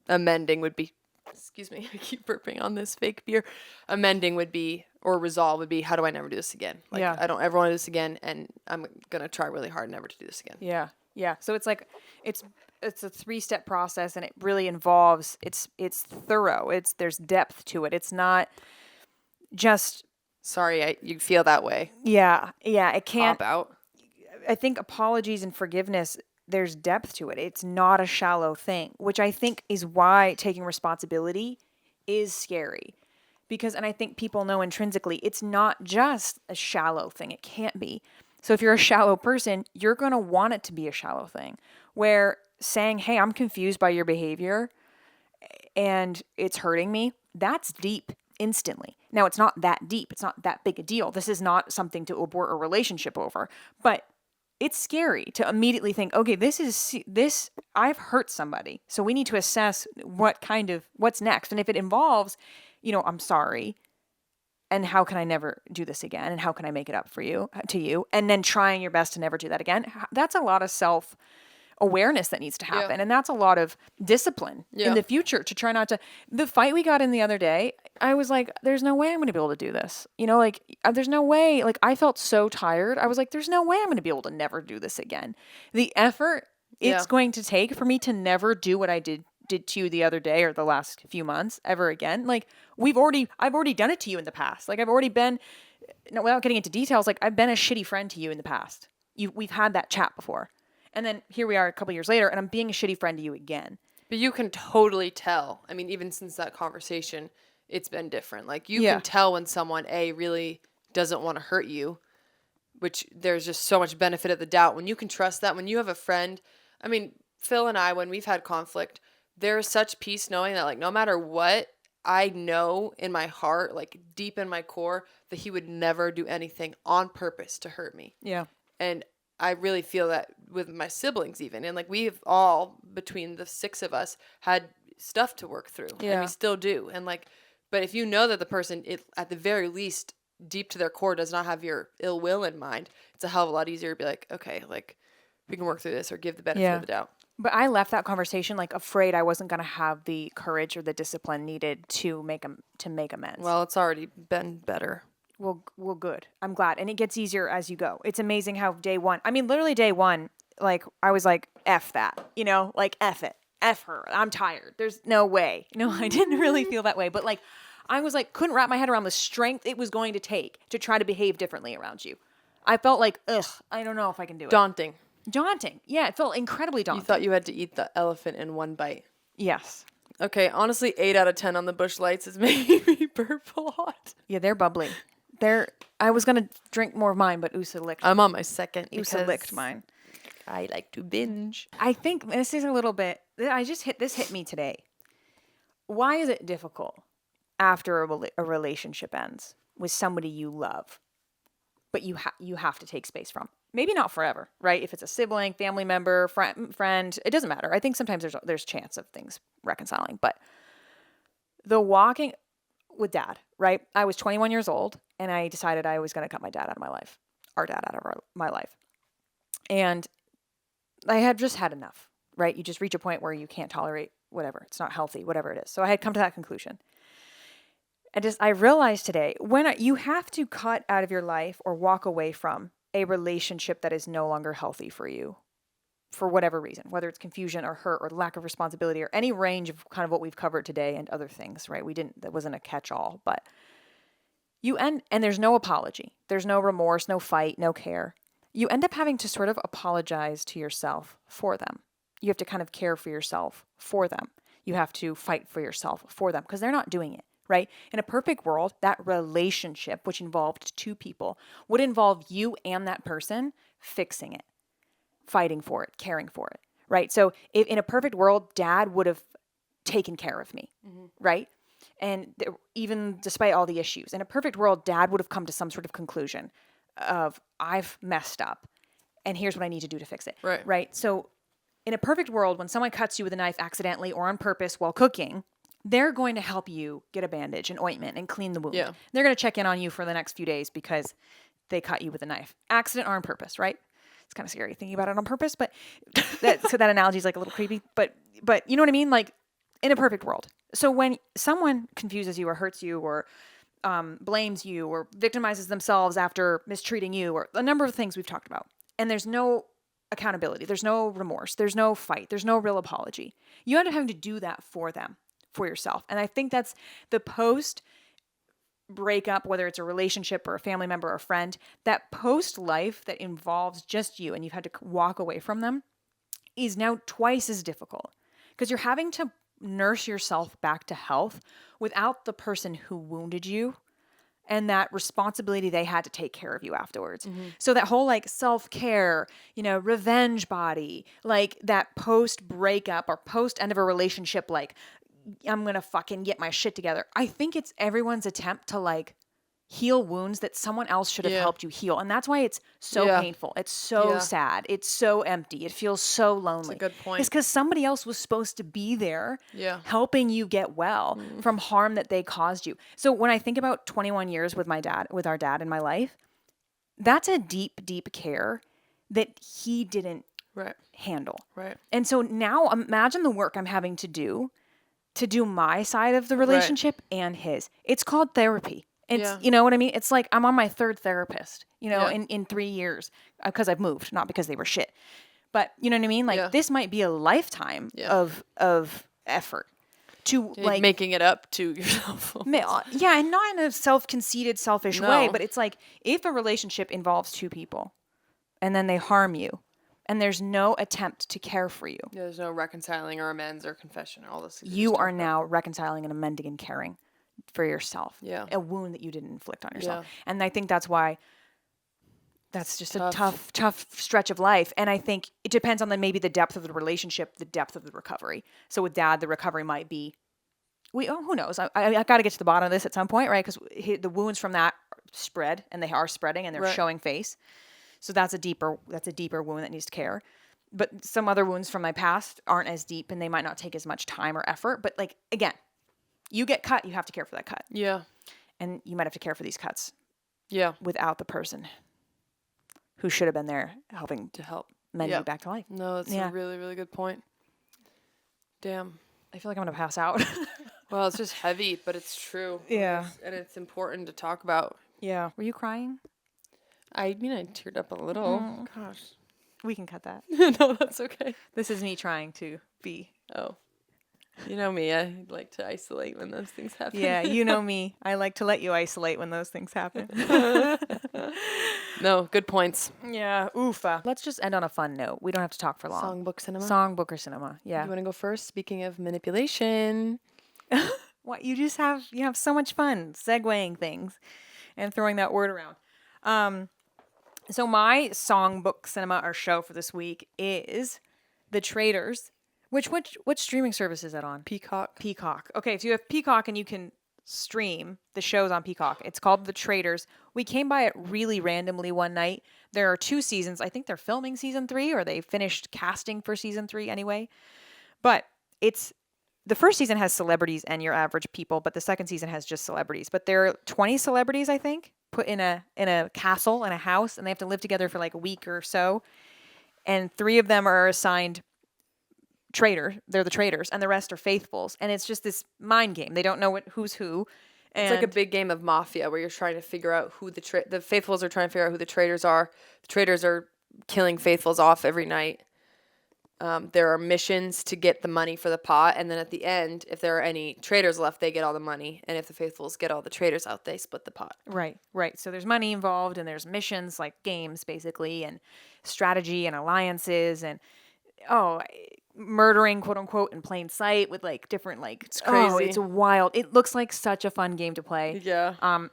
amending would be, excuse me, I keep burping on this fake beer. Amending would be, or resolve would be, how do I never do this again? Like, Yeah. I don't ever want to do this again, and I'm going to try really hard never to do this again. Yeah. Yeah. So it's like it's a 3-step process, and it really involves it's thorough. There's depth to it. It's not just Sorry, you feel that way. yeah. It can't Pop out. I think apologies and forgiveness, there's depth to it. It's not a shallow thing, which I think is why taking responsibility is scary. And I think people know intrinsically it's not just a shallow thing. It can't be. So if you're a shallow person, you're going to want it to be a shallow thing where saying, hey, I'm confused by your behavior and it's hurting me, that's deep instantly. Now, it's not that deep. It's not that big a deal. This is not something to abort a relationship over. But it's scary to immediately think, okay, I've hurt somebody. So we need to assess what's next. And if it involves, I'm sorry. And how can I never do this again? And how can I make it up to you? And then trying your best to never do that again. That's a lot of self-awareness that needs to happen. Yeah. And that's a lot of discipline in the future to try not to. The fight we got in the other day, I was like, there's no way I'm going to be able to do this. There's no way. Like, I felt so tired. I was like, there's no way I'm going to be able to never do this again. The effort it's going to take for me to never do what I did to you the other day or the last few months ever again. Like, I've already done it to you in the past. Like, I've already been, without getting into details, like, I've been a shitty friend to you in the past. We've had that chat before. And then here we are a couple years later, and I'm being a shitty friend to you again. But you can totally tell. I mean, even since that conversation, it's been different. Like, you can tell when someone, really doesn't want to hurt you, which there's just so much benefit of the doubt. When you can trust that, when you have a friend, I mean, Phil and I, when we've had conflict, there's such peace knowing that, like, no matter what, I know in my heart, like, deep in my core, that he would never do anything on purpose to hurt me. Yeah. And I really feel that with my siblings even. And like, we've all, between the 6 of us, had stuff to work through. Yeah. And we still do. And like, but if you know that the person, at the very least, deep to their core, does not have your ill will in mind, it's a hell of a lot easier to be like, okay, like, we can work through this or give the benefit of the doubt. But I left that conversation like afraid I wasn't going to have the courage or the discipline needed to make amends. Well, it's already been better. Well, good. I'm glad. And it gets easier as you go. It's amazing how literally day one, like, I was like, F that, like, F it, F her. I'm tired. There's no way. No, I didn't really feel that way. But like, I was like, couldn't wrap my head around the strength it was going to take to try to behave differently around you. I felt like, I don't know if I can do it. Daunting. Yeah, it felt incredibly daunting. You thought you had to eat the elephant in one bite. Yes. Okay, honestly, 8 out of 10 on the Busch Lights is making me burp a lot. Yeah, they're bubbly. I was going to drink more of mine, but Usa licked. I'm on my second. Usa licked mine. I like to binge. I think this is a little bit, this hit me today. Why is it difficult after a relationship ends with somebody you love, but you have to take space from? Maybe not forever, right? If it's a sibling, family member, friend, it doesn't matter. I think sometimes there's chance of things reconciling, but the walking with dad, right? I was 21 years old and I decided I was going to cut my dad out of my life, our dad out of my life. And I had just had enough, right? You just reach a point where you can't tolerate whatever. It's not healthy, whatever it is. So I had come to that conclusion. I realized today, when you have to cut out of your life or walk away from a relationship that is no longer healthy for you, for whatever reason, whether it's confusion or hurt or lack of responsibility or any range of kind of what we've covered today and other things, right? That wasn't a catch-all, but and there's no apology. There's no remorse, no fight, no care. You end up having to sort of apologize to yourself for them. You have to kind of care for yourself for them. You have to fight for yourself for them because they're not doing it, right? In a perfect world, that relationship, which involved two people, would involve you and that person fixing it, fighting for it, caring for it, right? So if in a perfect world, dad would have taken care of me, right? And even despite all the issues, in a perfect world, dad would have come to some sort of conclusion of, I've messed up and here's what I need to do to fix it. Right. Right. So in a perfect world, when someone cuts you with a knife accidentally or on purpose while cooking, they're going to help you get a bandage and ointment and clean the wound. Yeah. They're going to check in on you for the next few days because they cut you with a knife. Accident or on purpose, right? It's kind of scary thinking about it on purpose, but so that analogy is like a little creepy. But you know what I mean? Like in a perfect world. So when someone confuses you or hurts you or blames you or victimizes themselves after mistreating you or a number of things we've talked about, and there's no accountability, there's no remorse, there's no fight, there's no real apology. You end up having to do that for them, for yourself. And I think that's the post breakup, whether it's a relationship or a family member or a friend, that post life that involves just you and you've had to walk away from them is now twice as difficult because you're having to nurse yourself back to health without the person who wounded you and that responsibility they had to take care of you afterwards. So that whole like self-care, revenge body, like that post breakup or post end of a relationship, like I'm going to fucking get my shit together. I think it's everyone's attempt to like heal wounds that someone else should have helped you heal. And that's why it's so painful. It's so sad. It's so empty. It feels so lonely. That's a good point. It's because somebody else was supposed to be there helping you get well from harm that they caused you. So when I think about 21 years with our dad in my life, that's a deep, deep care that he didn't handle. Right. And so now imagine the work I'm having to do my side of the relationship and his. It's called therapy. It's, you know what I mean? It's like I'm on my third therapist, in 3 years because I've moved, not because they were shit. But you know what I mean? Like this might be a lifetime of effort to like making it up to yourself. Yeah, and not in a self-conceited, selfish way, but it's like if a relationship involves two people and then they harm you and there's no attempt to care for you. Yeah, there's no reconciling or amends or confession or all this. You are now reconciling and amending and caring for yourself. Yeah. A wound that you didn't inflict on yourself. Yeah. And I think that's why that's just a tough stretch of life. And I think it depends on maybe the depth of the relationship, the depth of the recovery. So with dad, the recovery might be, who knows? I got to get to the bottom of this at some point, right? Because the wounds from that spread and they are spreading and they're showing face. So that's a deeper wound that needs care. But some other wounds from my past aren't as deep and they might not take as much time or effort. But like, again, you get cut, you have to care for that cut. Yeah. And you might have to care for these cuts. Yeah. Without the person who should have been there helping to help mend you back to life. No, that's a really, really good point. Damn. I feel like I'm going to pass out. Well, it's just heavy, but it's true. Yeah. And it's important to talk about. Yeah. Were you crying? I teared up a little. Gosh. We can cut that. No, that's okay. This is me trying to be. Oh. You know me, I like to isolate when those things happen. Yeah, you know me. I like to let you isolate when those things happen. No, good points. Yeah, oofa. Let's just end on a fun note. We don't have to talk for long. Songbook cinema? Songbook or cinema, yeah. You want to go first? Speaking of manipulation. What, you have so much fun segueing things and throwing that word around. So my songbook cinema or show for this week is The Traitors. Which streaming service is that on? Peacock. Okay, so you have Peacock and you can stream the shows on Peacock. It's called The Traitors. We came by it really randomly one night. There are 2 seasons. I think they're filming season 3 or they finished casting for season 3 anyway. But the first season has celebrities and your average people, but the second season has just celebrities. But there are 20 celebrities, I think, put in a castle, in a house, and they have to live together for like a week or so. And 3 of them are assigned they're the traitors, and the rest are faithfuls, and it's just this mind game. They don't know who's who. It's like a big game of mafia where you're trying to figure out who the faithfuls are trying to figure out who the traitors are. The traitors are killing faithfuls off every night, there are missions to get the money for the pot, and then at the end, if there are any traitors left, they get all the money, and if the faithfuls get all the traitors out, they split the pot. Right, right. So there's money involved, and there's missions like games, basically, and strategy and alliances, and murdering, quote unquote, in plain sight with like different like it's crazy. it's wild. It looks like such a fun game to play. Yeah. And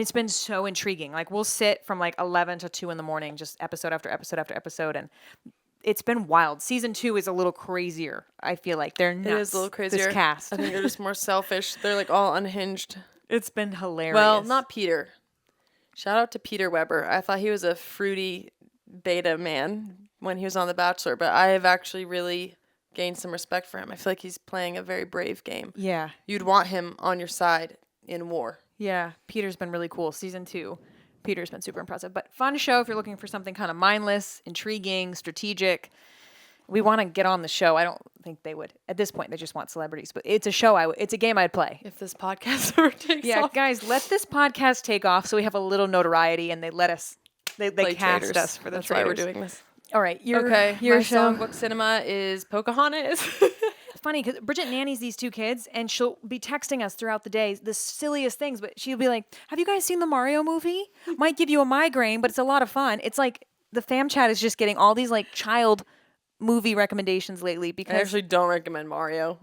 it's been so intriguing. Like we'll sit from like 11 to 2 in the morning, just episode after episode after episode, and it's been wild. Season 2 is a little crazier. I feel like they're nuts. It is a little crazier. This cast. I think they're just more selfish. They're like all unhinged. It's been hilarious. Well, not Peter. Shout out to Peter Weber. I thought he was a fruity beta man when he was on The Bachelor, but I have actually really gained some respect for him. I feel like he's playing a very brave game. Yeah. You'd want him on your side in war. Yeah. Peter's been really cool. Season 2, Peter's been super impressive. But fun show if you're looking for something kind of mindless, intriguing, strategic. We want to get on the show. I don't think they would. At this point, they just want celebrities. But it's a show. It's a game I'd play. If this podcast ever takes Yeah, off. guys, let this podcast take off so we have a little notoriety and they let us, they cast Traitors. us for the That's why we're Traitors. doing this. All right. Your My show. songbook cinema is Pocahontas. It's funny because Bridget nannies these 2 kids and she'll be texting us throughout the day the silliest things, but she'll be like, have you guys seen the Mario movie? Might give you a migraine, but it's a lot of fun. It's like the fam chat is just getting all these like child movie recommendations lately I because actually don't recommend Mario.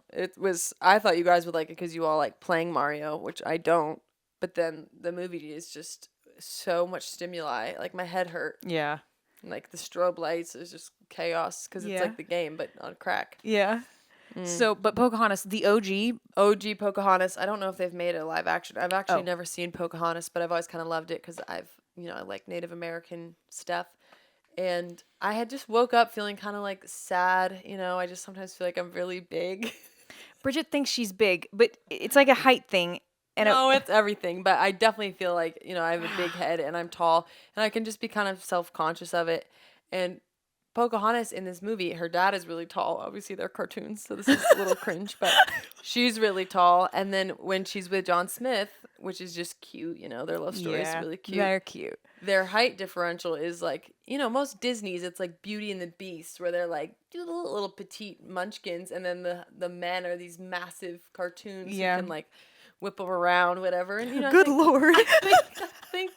I thought you guys would like it because you all like playing Mario, which I don't. But then the movie is just so much stimuli. Like my head hurt. yeah. And, like the strobe lights is just chaos because it's Yeah. like the game, but on crack. Yeah. So, but Pocahontas, the OG. OG Pocahontas. I don't know if they've made a live action. I've actually never seen Pocahontas, but I've always kind of loved it because I like Native American stuff. And I had just woke up feeling kind of like sad. I just sometimes feel like I'm really big. Bridget thinks she's big, but it's like a height thing. And No, it's everything. But I definitely feel like, I have a big head and I'm tall. And I can just be kind of self-conscious of it. And Pocahontas in this movie, her dad is really tall. Obviously, they're cartoons, so this is a little cringe. But she's really tall. And then when she's with John Smith, which is just cute, their love story is really cute. They're cute. Their height differential is like, most Disney's, it's like Beauty and the Beast, where they're like little petite munchkins. And then the men are these massive cartoons who can like whip them around, whatever. And, Good Lord. I think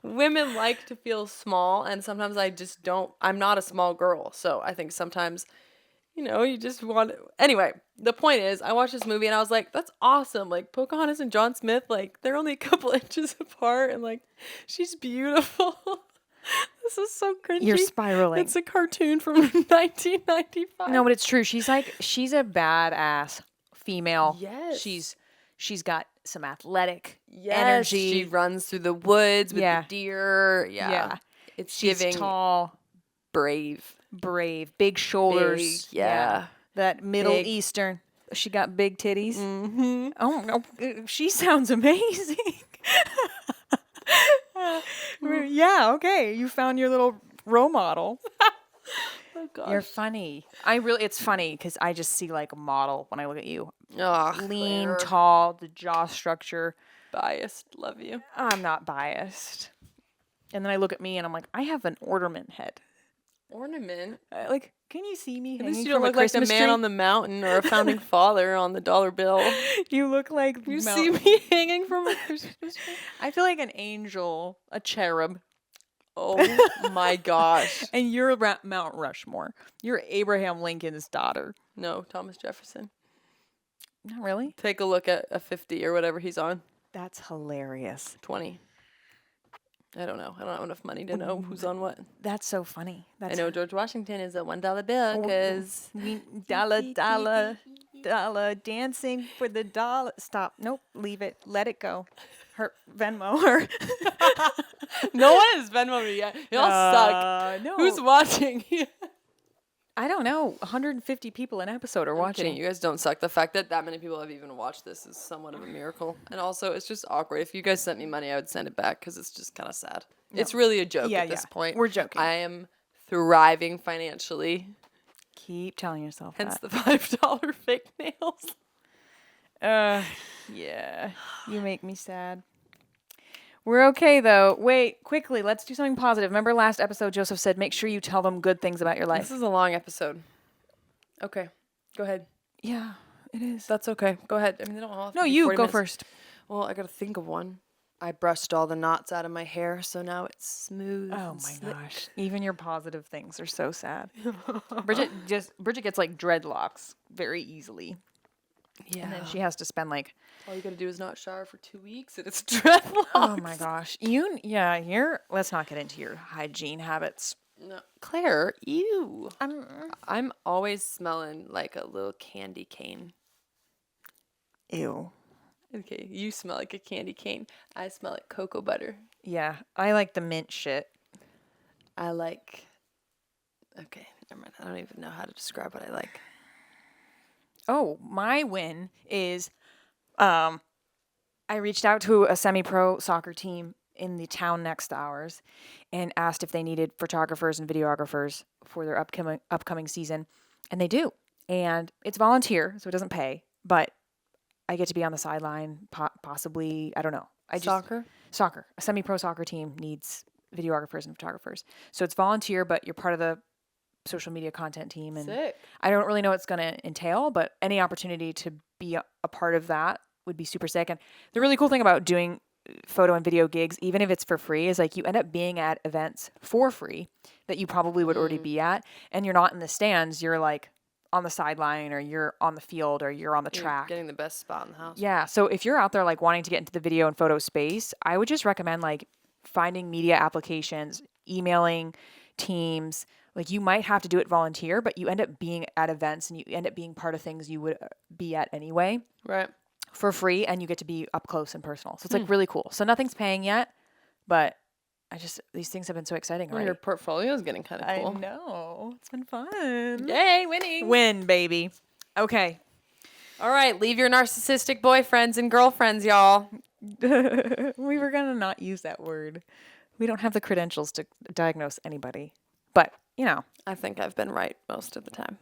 women like to feel small, and sometimes I just don't. I'm not a small girl, so I think sometimes, you just want to. Anyway, the point is, I watched this movie and I was like, that's awesome. Like, Pocahontas and John Smith, like, they're only a couple inches apart, and, like, she's beautiful. This is so cringy. You're spiraling. It's a cartoon from 1995. No, but it's true. She's a badass female. Yes. She's got some athletic Yes, energy. she runs through the woods with the deer. Yeah. It's She's giving tall, brave. big shoulders. Big, yeah. That Middle Big. Eastern. She got big titties. Mm-hmm. Oh, no, she sounds amazing. Yeah, okay. You found your little role model. Oh, gosh. You're funny. It's funny because I just see like a model when I look at you. Oh, Lean, Claire. tall, the jaw structure. Biased. Love you. I'm not biased. And then I look at me and I'm like, I have an ornament head. Ornament. Like, can you see me At hanging least you from don't a look like the Christmas man tree? on the mountain or a founding father on the dollar bill. You look like You see me hanging from a Christmas tree? I feel like an angel, a cherub. Oh my gosh. And you're Mount Rushmore. You're Abraham Lincoln's daughter. No, Thomas Jefferson. Not really. Take a look at a 50 or whatever he's on. That's hilarious. 20. I don't know. I don't have enough money to know who's on what. That's so funny. That's I know George Washington is a $1 bill because dollar dancing for the dollar. Stop. Nope. Leave it. Let it go. Her Venmo her. no one has Venmo me yet. Y'all suck. No. Who's watching? I don't know. 150 people an episode are I'm watching. kidding. You guys don't suck. The fact that many people have even watched this is somewhat of a miracle. And also, it's just awkward. If you guys sent me money, I would send it back because it's just kind of sad. No. It's really a joke at this point. We're joking. I am thriving financially. Keep telling yourself Hence that. the $5 fake nails. Yeah. You make me sad. We're okay, though. Wait, quickly, let's do something positive. Remember last episode, Joseph said, make sure you tell them good things about your life. This is a long episode. Okay. Go ahead. Yeah, it is. That's okay. Go ahead. I mean, they don't all have to No, be you 40 go minutes. first. Well, I gotta think of one. I brushed all the knots out of my hair, so now it's smooth. Oh and my slick. gosh. Even your positive things are so sad. Bridget gets like dreadlocks very easily. Yeah. And then she has to spend like, all you gotta do is not shower for 2 weeks, and it's dreadlocks. oh my gosh. Let's not get into your hygiene habits. No, Claire, ew. I'm always smelling like a little candy cane. Ew. Okay, you smell like a candy cane. I smell like cocoa butter. Yeah, I like the mint shit. I like. Okay, never mind. I don't even know how to describe what I like. Oh, my win is I reached out to a semi-pro soccer team in the town next to ours and asked if they needed photographers and videographers for their upcoming season, and they do. And it's volunteer, so it doesn't pay, but I get to be on the sideline, possibly. I don't know. Soccer? Soccer. A semi-pro soccer team needs videographers and photographers, so it's volunteer, but you're part of the social media content team, and Sick. I don't really know what it's going to entail, but any opportunity to be a part of that would be super sick. And the really cool thing about doing photo and video gigs, even if it's for free, is like you end up being at events for free that you probably would already be at, and you're not in the stands. You're like on the sideline, or you're on the field, or you're on the track. Getting the best spot in the house. Yeah. So if you're out there like wanting to get into the video and photo space, I would just recommend like finding media applications, emailing teams. Like you might have to do it volunteer, but you end up being at events and you end up being part of things you would be at anyway Right. for free, and you get to be up close and personal. So it's like really cool. So nothing's paying yet, but these things have been so exciting Well, already. your portfolio is getting kind of cool. I know. It's been fun. Yay, winning. Win, baby. Okay. All right, leave your narcissistic boyfriends and girlfriends, y'all. We were going to not use that word. We don't have the credentials to diagnose anybody. But, I think I've been right most of the time.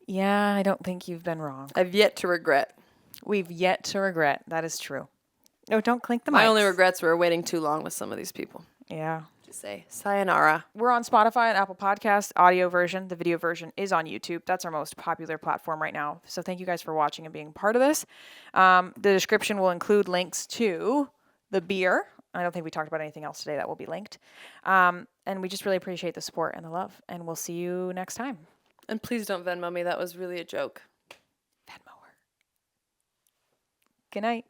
yeah, I don't think you've been wrong. I've yet to regret. We've yet to regret. That is true. No, don't clink the mics. My only regrets were waiting too long with some of these people. Yeah. Just say sayonara. We're on Spotify and Apple Podcasts, audio version. The video version is on YouTube. That's our most popular platform right now. So thank you guys for watching and being part of this. The description will include links to the beer. I don't think we talked about anything else today that will be linked. And we just really appreciate the support and the love. And we'll see you next time. And please don't Venmo me. That was really a joke. Venmo her. Good night.